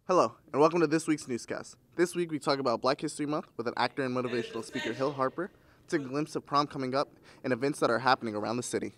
Hello, and welcome to this week's Newscast. This week we talk about Black History Month with an actor and motivational speaker, Harper. Take a glimpse of prom coming up and events that are happening around the city.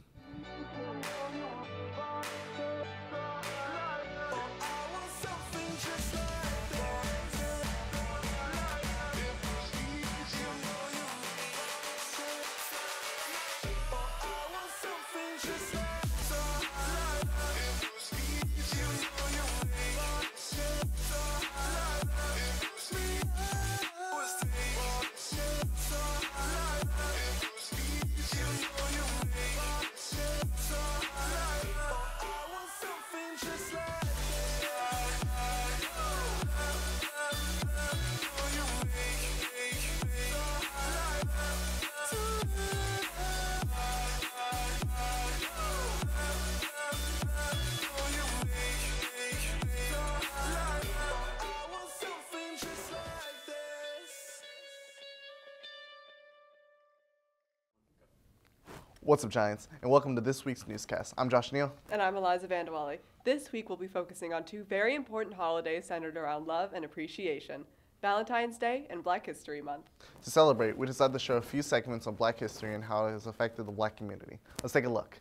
What's up, Giants, and welcome to this week's Newscast. I'm Josh Neal. And I'm Eliza Vandewally. This week we'll be focusing on two very important holidays centered around love and appreciation, Valentine's Day and Black History Month. To celebrate, we decided to show a few segments on Black history and how it has affected the Black community. Let's take a look.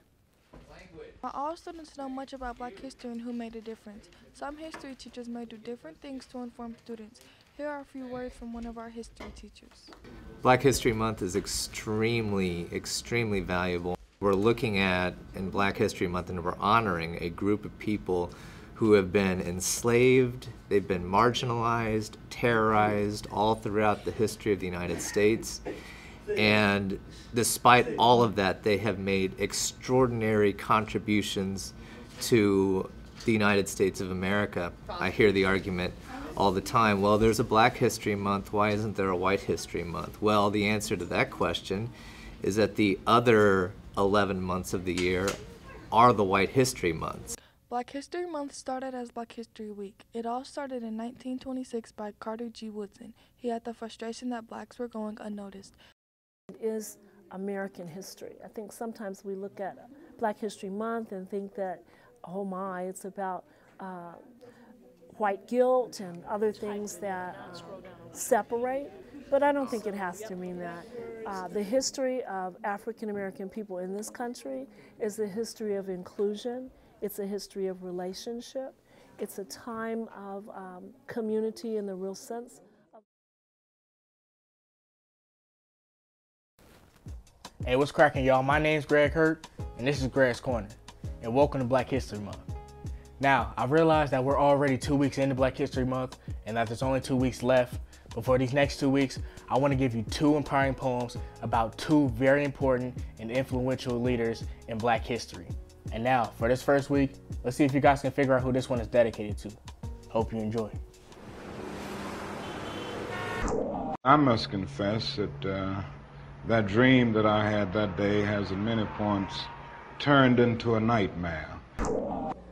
Not all students know much about Black history and who made a difference. Some history teachers may do different things to inform students. Here are a few words from one of our history teachers. Black History Month is extremely valuable. We're looking at, in Black History Month, and we're honoring a group of people who have been enslaved, they've been marginalized, terrorized all throughout the history of the United States. And despite all of that, they have made extraordinary contributions to the United States of America. I hear the argument all the time, well, there's a Black History Month, why isn't there a White History Month? Well, the answer to that question is that the other 11 months of the year are the White History Months. Black History Month started as Black History Week. It all started in 1926 by Carter G. Woodson. He had the frustration that blacks were going unnoticed. It is American history. I think sometimes we look at Black History Month and think that, oh my, it's about white guilt and other things that separate, but I don't think it has to mean that. The history of African American people in this country is a history of inclusion. It's a history of relationship. It's a time of community in the real sense. Hey, what's cracking, y'all? My name's Greg Hurt, and this is Greg's Corner, and welcome to Black History Month. Now, I've realized that we're already 2 weeks into Black History Month, and that there's only 2 weeks left. But for these next 2 weeks, I want to give you two empowering poems about two very important and influential leaders in Black history. And now, for this first week, let's see if you guys can figure out who this one is dedicated to. Hope you enjoy. I must confess that that dream that I had that day has at many points turned into a nightmare.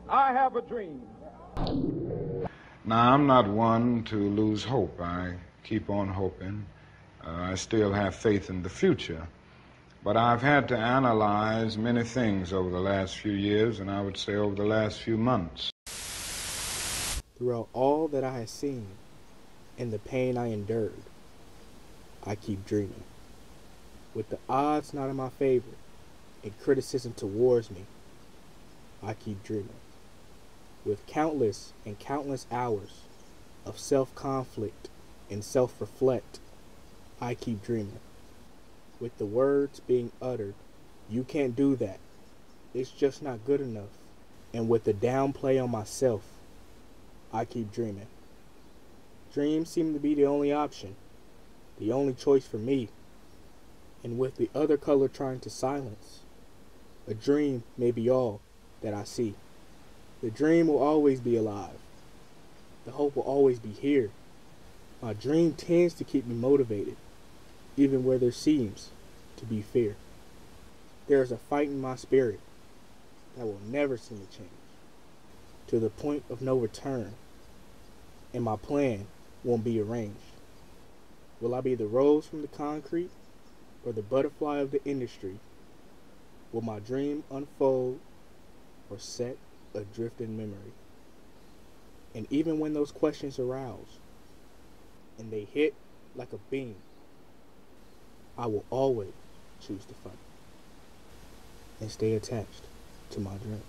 I have a dream. Now, I'm not one to lose hope. I keep on hoping. I still have faith in the future. But I've had to analyze many things over the last few years, and I would say over the last few months. Throughout all that I have seen and the pain I endured, I keep dreaming. With the odds not in my favor and criticism towards me, I keep dreaming. With countless and countless hours of self-conflict and self-reflect, I keep dreaming. With the words being uttered, you can't do that, it's just not good enough. And with the downplay on myself, I keep dreaming. Dreams seem to be the only option, the only choice for me. And with the other color trying to silence, a dream may be all that I see. The dream will always be alive. The hope will always be here. My dream tends to keep me motivated, even where there seems to be fear. There is a fight in my spirit that will never seem to change, to the point of no return, and my plan won't be arranged. Will I be the rose from the concrete or the butterfly of the industry? Will my dream unfold or set adrift in memory? And even when those questions arouse and they hit like a beam, I will always choose to fight and stay attached to my dream.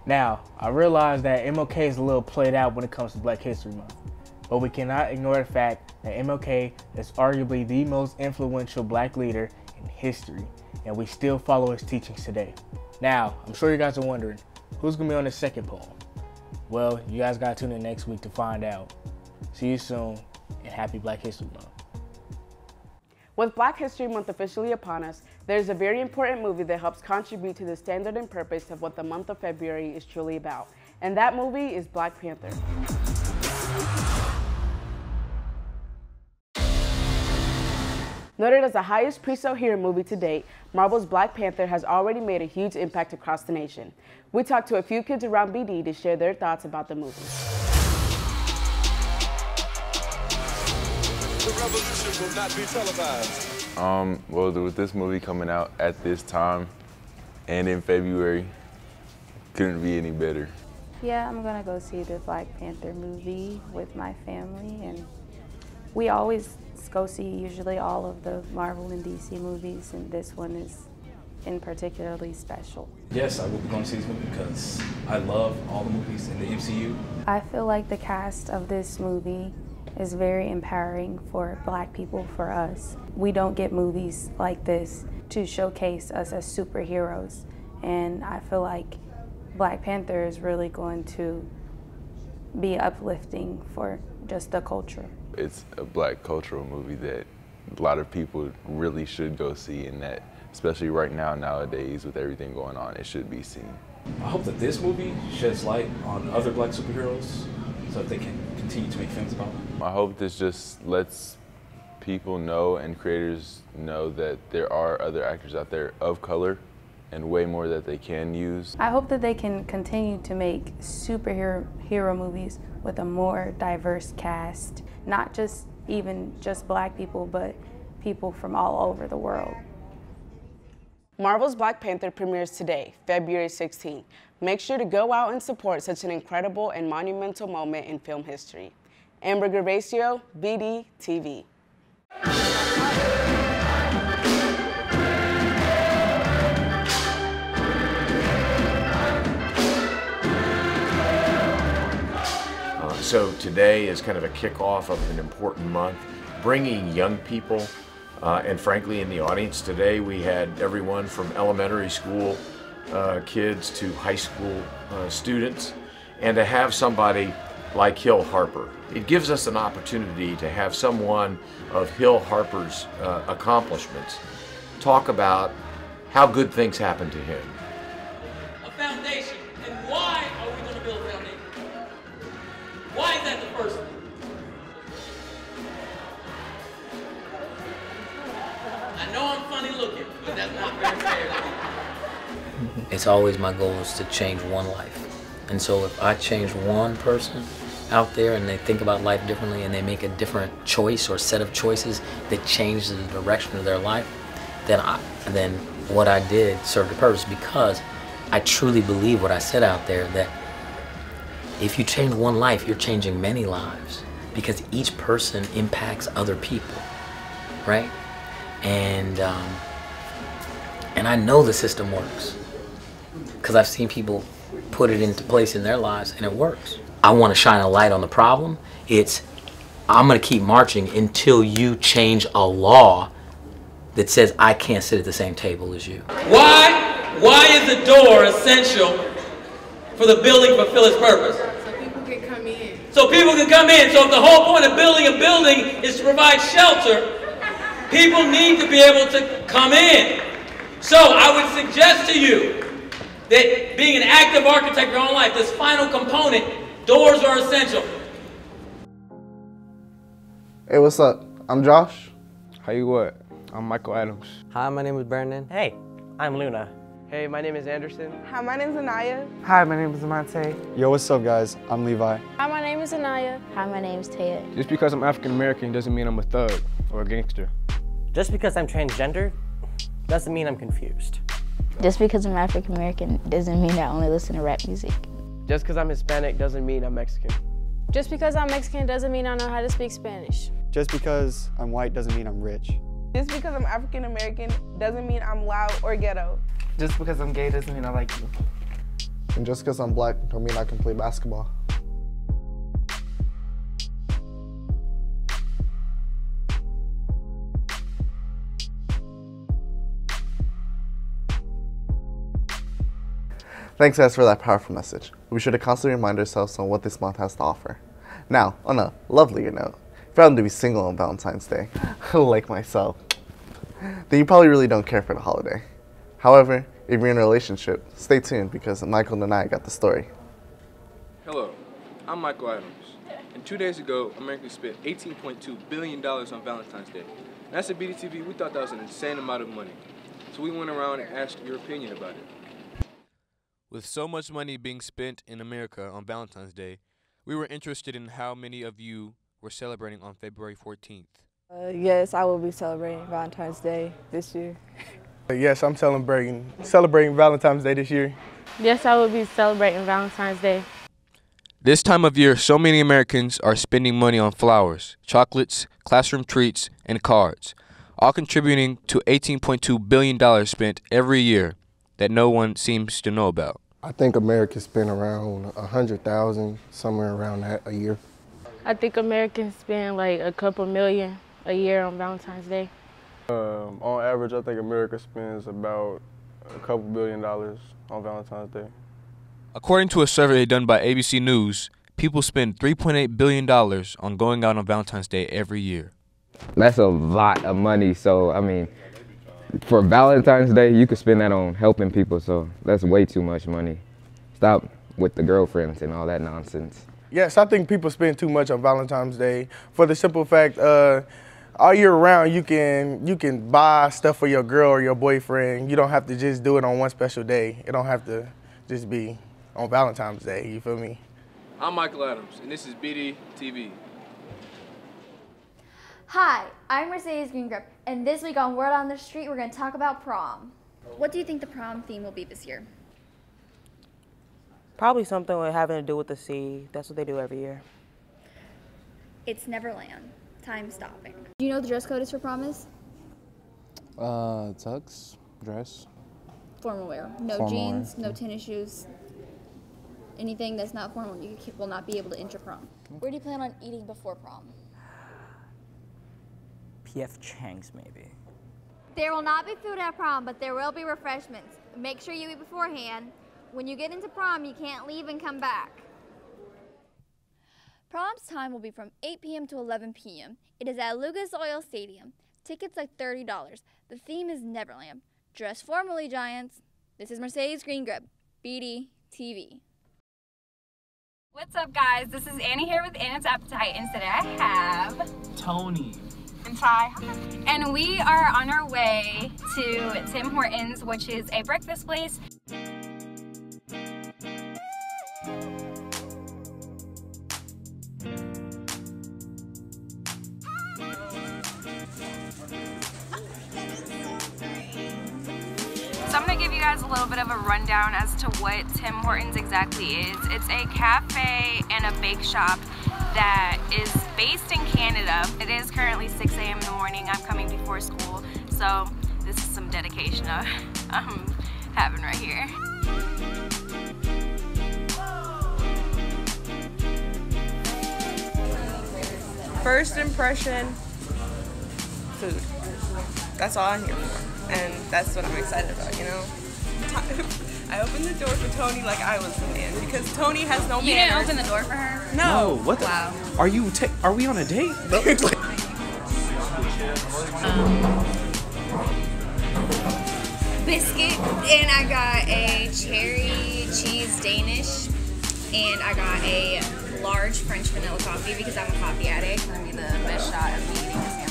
Now, I realize that MLK is a little played out when it comes to Black History Month, but we cannot ignore the fact that MLK is arguably the most influential Black leader in history, and we still follow his teachings today. Now, I'm sure you guys are wondering, who's going to be on the second poem? Well, you guys got to tune in next week to find out. See you soon, and happy Black History Month. With Black History Month officially upon us, there's a very important movie that helps contribute to the standard and purpose of what the month of February is truly about. And that movie is Black Panther. Noted as the highest pre-sale hero movie to date, Marvel's Black Panther has already made a huge impact across the nation. We talked to a few kids around BD to share their thoughts about the movie. The revolution will not be televised. Well, with this movie coming out at this time and in February, couldn't be any better. Yeah, I'm gonna go see the Black Panther movie with my family, and we always go see usually all of the Marvel and DC movies, and this one is in particularly special. Yes, I will be going to see this movie because I love all the movies in the MCU. I feel like the cast of this movie is very empowering for Black people, for us. We don't get movies like this to showcase us as superheroes, and I feel like Black Panther is really going to be uplifting for just the culture. It's a Black cultural movie that a lot of people really should go see, and that, especially right now, nowadays, with everything going on, it should be seen. I hope that this movie sheds light on other Black superheroes so that they can continue to make films about them. I hope this just lets people know and creators know that there are other actors out there of color and way more that they can use. I hope that they can continue to make superhero movies with a more diverse cast, not just Black people, but people from all over the world. Marvel's Black Panther premieres today, February 16th. Make sure to go out and support such an incredible and monumental moment in film history. Amber Gervasio, BD TV. So today is kind of a kickoff of an important month, bringing young people, and frankly in the audience today we had everyone from elementary school kids to high school students, and to have somebody like Hill Harper. It gives us an opportunity to have someone of Hill Harper's accomplishments talk about how good things happen to him. A foundation, and why are we going to build a foundation? Why is that the first thing? I know I'm funny looking, but that's not very fair to me. It's always my goal is to change one life. And so if I change one person out there and they think about life differently and they make a different choice or set of choices that change the direction of their life, then what I did served a purpose, because I truly believe what I said out there, that if you change one life, you're changing many lives, because each person impacts other people, right? And I know the system works because I've seen people put it into place in their lives and it works. I want to shine a light on the problem. I'm going to keep marching until you change a law that says I can't sit at the same table as you. Why is the door essential for the building to fulfill its purpose? So people can come in. So people can come in. So if the whole point of building a building is to provide shelter, people need to be able to come in. So I would suggest to you that being an active architect of your own life, this final component, doors are essential. Hey, what's up? I'm Josh. How you what? I'm Michael Adams. Hi, my name is Brandon. Hey, I'm Luna. Hey, my name is Anderson. Hi, my name is Anaya. Hi, my name is Amante. Yo, what's up, guys? I'm Levi. Hi, my name is Anaya. Hi, my name is Taya. Just because I'm African American doesn't mean I'm a thug or a gangster. Just because I'm transgender doesn't mean I'm confused. Just because I'm African American doesn't mean I only listen to rap music. Just because I'm Hispanic doesn't mean I'm Mexican. Just because I'm Mexican doesn't mean I know how to speak Spanish. Just because I'm white doesn't mean I'm rich. Just because I'm African American doesn't mean I'm loud or ghetto. Just because I'm gay doesn't mean I like you. And just because I'm black don't mean I can play basketball. Thanks guys for that powerful message. We should constantly remind ourselves on what this month has to offer. Now, on a lovelier note, if you happen to be single on Valentine's Day, like myself, then you probably really don't care for the holiday. However, if you're in a relationship, stay tuned because Michael and I got the story. Hello, I'm Michael Adams. And 2 days ago, America spent $18.2 billion on Valentine's Day. And as a BDTV, we thought that was an insane amount of money. So we went around and asked your opinion about it. With so much money being spent in America on Valentine's Day, we were interested in how many of you were celebrating on February 14th. Yes, I will be celebrating Valentine's Day this year. Yes, I'm celebrating Valentine's Day this year. Yes, I will be celebrating Valentine's Day. This time of year, so many Americans are spending money on flowers, chocolates, classroom treats, and cards, all contributing to $18.2 billion spent every year that no one seems to know about. I think Americans spend around $100,000, somewhere around that a year. I think Americans spend like a couple million a year on Valentine's Day. On average, I think America spends about a couple $1 billion on Valentine's Day. According to a survey done by ABC News, people spend $3.8 billion on going out on Valentine's Day every year. That's a lot of money, so I mean, for Valentine's Day, you could spend that on helping people, so that's way too much money. Stop with the girlfriends and all that nonsense. Yes, I think people spend too much on Valentine's Day for the simple fact, all year round you can buy stuff for your girl or your boyfriend. You don't have to just do it on one special day. It don't have to just be on Valentine's Day, you feel me? I'm Michael Adams, and this is BD TV. Hi, I'm Mercedes Greengrip, and this week on Word on the Street, we're going to talk about prom. What do you think the prom theme will be this year? Probably something having to do with the sea. That's what they do every year. It's Neverland. Time stopping. Do you know what the dress code is for prom is? Tux, dress. Formal wear. No Formal jeans, wear. no tennis shoes. Anything that's not formal, you will not be able to enter prom. Where do you plan on eating before prom? P.F. Chang's, maybe. There will not be food at prom, but there will be refreshments. Make sure you eat beforehand. When you get into prom, you can't leave and come back. Prom's time will be from 8 p.m. to 11 p.m. It is at Lucas Oil Stadium. Tickets are $30. The theme is Neverland. Dress formally, Giants. This is Mercedes Greengrip, BD TV. What's up, guys? This is Annie here with Anna's Appetite, and today I have Tony and Ty. And we are on our way to Tim Hortons, which is a breakfast place. So I'm going to give you guys a little bit of a rundown as to what Tim Hortons exactly is. It's a cafe and a bake shop that is based in Canada. It is currently 6 a.m. in the morning. I'm coming before school, so this is some dedication I'm having right here. First impression, food. That's all I'm here for, and that's what I'm excited about, you know? I opened the door for Tony like I was the man, because Tony has no manners. You didn't open the door for her? No. What the? Wow. Are we on a date? Biscuit, and I got a cherry cheese Danish, and I got a large French vanilla coffee because I'm a coffee addict. It's gonna be the best shot of me eating a sandwich.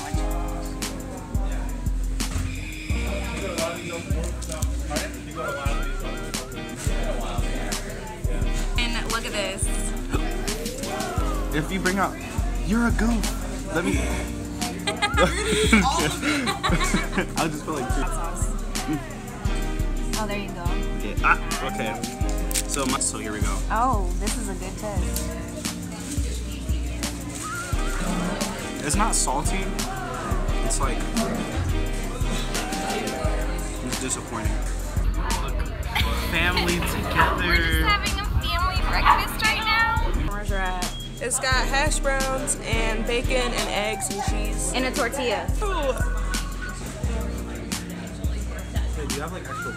if you bring out, you're a goof. Let me. I'll just put like 2. Oh, there you go. Yeah. Okay. So here we go. Oh, this is a good test. It's not salty. It's like it's disappointing. Family together. We're just having a family breakfast right now. It's got hash browns and bacon and eggs and cheese. And a tortilla. Ooh. Hey, do you have like extra?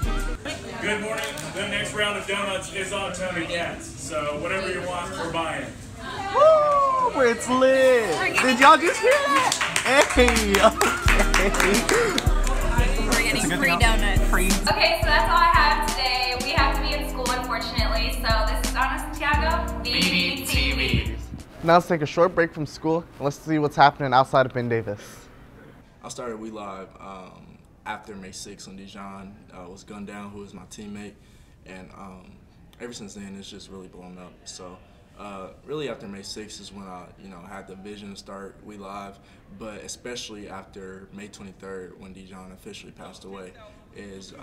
Good morning. The next round of donuts is on Tony Gas. So whatever you want, we're buying. Woo! It's lit! Did y'all just hear that? Hey! Okay. We're getting free donuts. Free. Okay, so that's all I have today. We have to be in school, unfortunately. So this is Ana Santiago, BDTV. Now let's take a short break from school and let's see what's happening outside of Ben Davis. I started We Live after May 6th when Dijon was gunned down, who was my teammate, and ever since then it's just really blown up. So really after May 6th is when I had the vision to start We Live, but especially after May 23rd when Dijon officially passed away is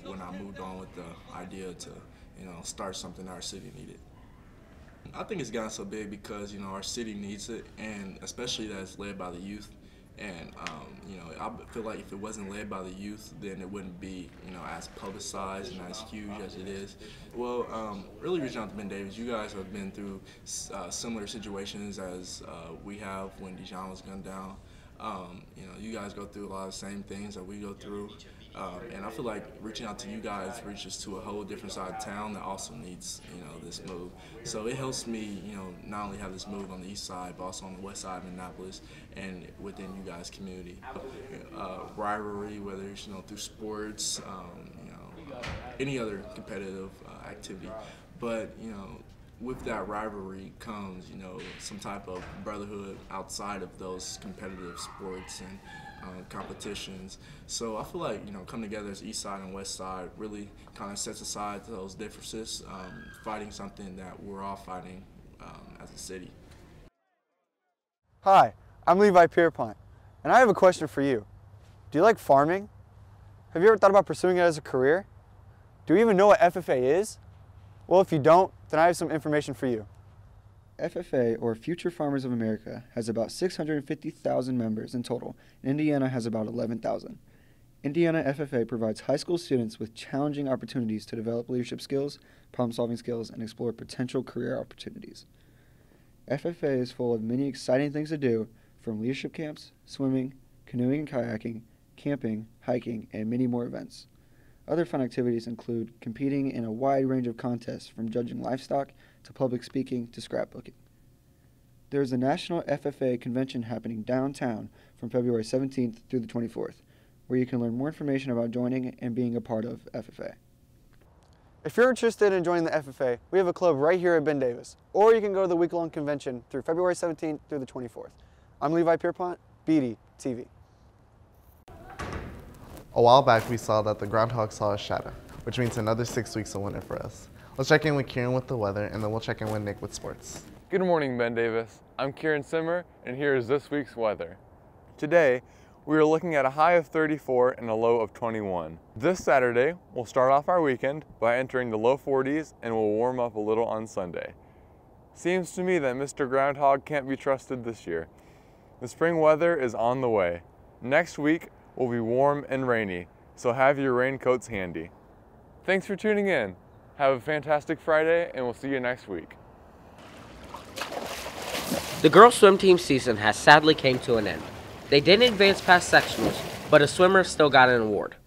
when I moved on with the idea to start something our city needed. I think it's gotten so big because our city needs it, and especially that it's led by the youth. And I feel like if it wasn't led by the youth, then it wouldn't be as publicized and as huge as it is. Well, really reaching out to Ben Davis, you guys have been through similar situations as we have when Dijon was gunned down. You guys go through a lot of the same things that we go through. And I feel like reaching out to you guys reaches to a whole different side of town that also needs, this move. So it helps me, not only have this move on the east side, but also on the west side of Annapolis and within you guys' community. Rivalry, whether it's, through sports, any other competitive activity. But, with that rivalry comes, some type of brotherhood outside of those competitive sports and competitions. So I feel like, coming together as East Side and West Side really kind of sets aside those differences, fighting something that we're all fighting as a city. Hi, I'm Levi Pierpont, and I have a question for you. Do you like farming? Have you ever thought about pursuing it as a career? Do you even know what FFA is? Well, if you don't, then I have some information for you. FFA, or Future Farmers of America, has about 650,000 members in total, and Indiana has about 11,000. Indiana FFA provides high school students with challenging opportunities to develop leadership skills, problem-solving skills, and explore potential career opportunities. FFA is full of many exciting things to do, from leadership camps, swimming, canoeing and kayaking, camping, hiking, and many more events. Other fun activities include competing in a wide range of contests, from judging livestock to public speaking to scrapbooking. There is a National FFA convention happening downtown from February 17th through the 24th, where you can learn more information about joining and being a part of FFA. If you're interested in joining the FFA, we have a club right here at Ben Davis, or you can go to the week-long convention through February 17th through the 24th. I'm Levi Pierpont, BDTV. A while back, we saw that the groundhog saw a shadow, which means another 6 weeks of winter for us. Let's check in with Kieran with the weather, and then we'll check in with Nick with sports. Good morning, Ben Davis. I'm Kieran Simmer, and here is this week's weather. Today, we are looking at a high of 34 and a low of 21. This Saturday, we'll start off our weekend by entering the low 40s and we'll warm up a little on Sunday. Seems to me that Mr. Groundhog can't be trusted this year. The spring weather is on the way. Next week will be warm and rainy, so have your raincoats handy. Thanks for tuning in. Have a fantastic Friday, and we'll see you next week. The girls' swim team season has sadly came to an end. They didn't advance past sectionals, but a swimmer still got an award.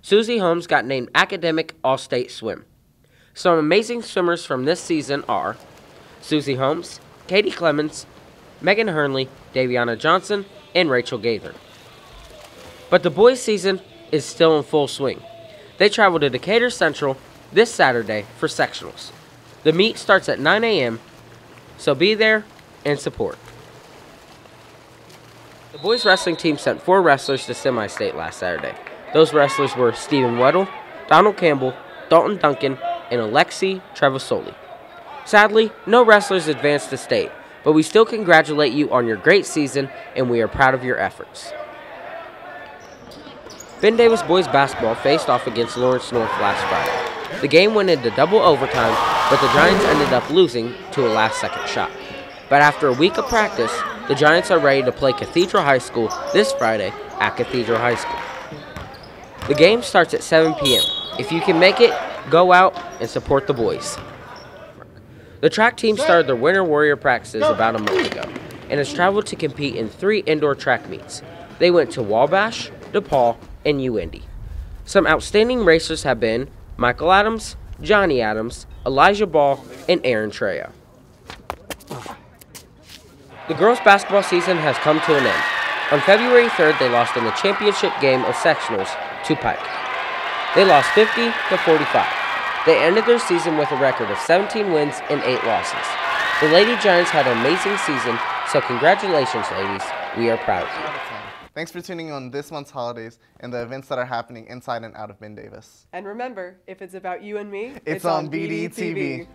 Susie Holmes got named Academic All-State Swim. Some amazing swimmers from this season are Susie Holmes, Katie Clemens, Megan Hernley, Daviana Johnson, and Rachel Gaither. But the boys' season is still in full swing. They travel to Decatur Central this Saturday for sectionals. The meet starts at 9 a.m., so be there and support. The boys' wrestling team sent 4 wrestlers to semi-state last Saturday. Those wrestlers were Stephen Weddle, Donald Campbell, Dalton Duncan, and Alexi Trevisoli. Sadly, no wrestlers advanced to state, but we still congratulate you on your great season, and we are proud of your efforts. Ben Davis boys basketball faced off against Lawrence North last Friday. The game went into double overtime, but the Giants ended up losing to a last-second shot. But after a week of practice, the Giants are ready to play Cathedral High School this Friday at Cathedral High School. The game starts at 7 p.m. If you can make it, go out and support the boys. The track team started their Winter Warrior practices about a month ago and has traveled to compete in 3 indoor track meets. They went to Wabash, DePaul, and UIndy. Some outstanding racers have been Michael Adams, Johnny Adams, Elijah Ball, and Aaron Trejo. The girls' basketball season has come to an end. On February 3rd, they lost in the championship game of sectionals to Pike. They lost 50-45. They ended their season with a record of 17 wins and 8 losses. The Lady Giants had an amazing season, so congratulations, ladies. We are proud of you. Thanks for tuning in on this month's holidays and the events that are happening inside and out of Ben Davis. And remember, if it's about you and me, it's on BDTV.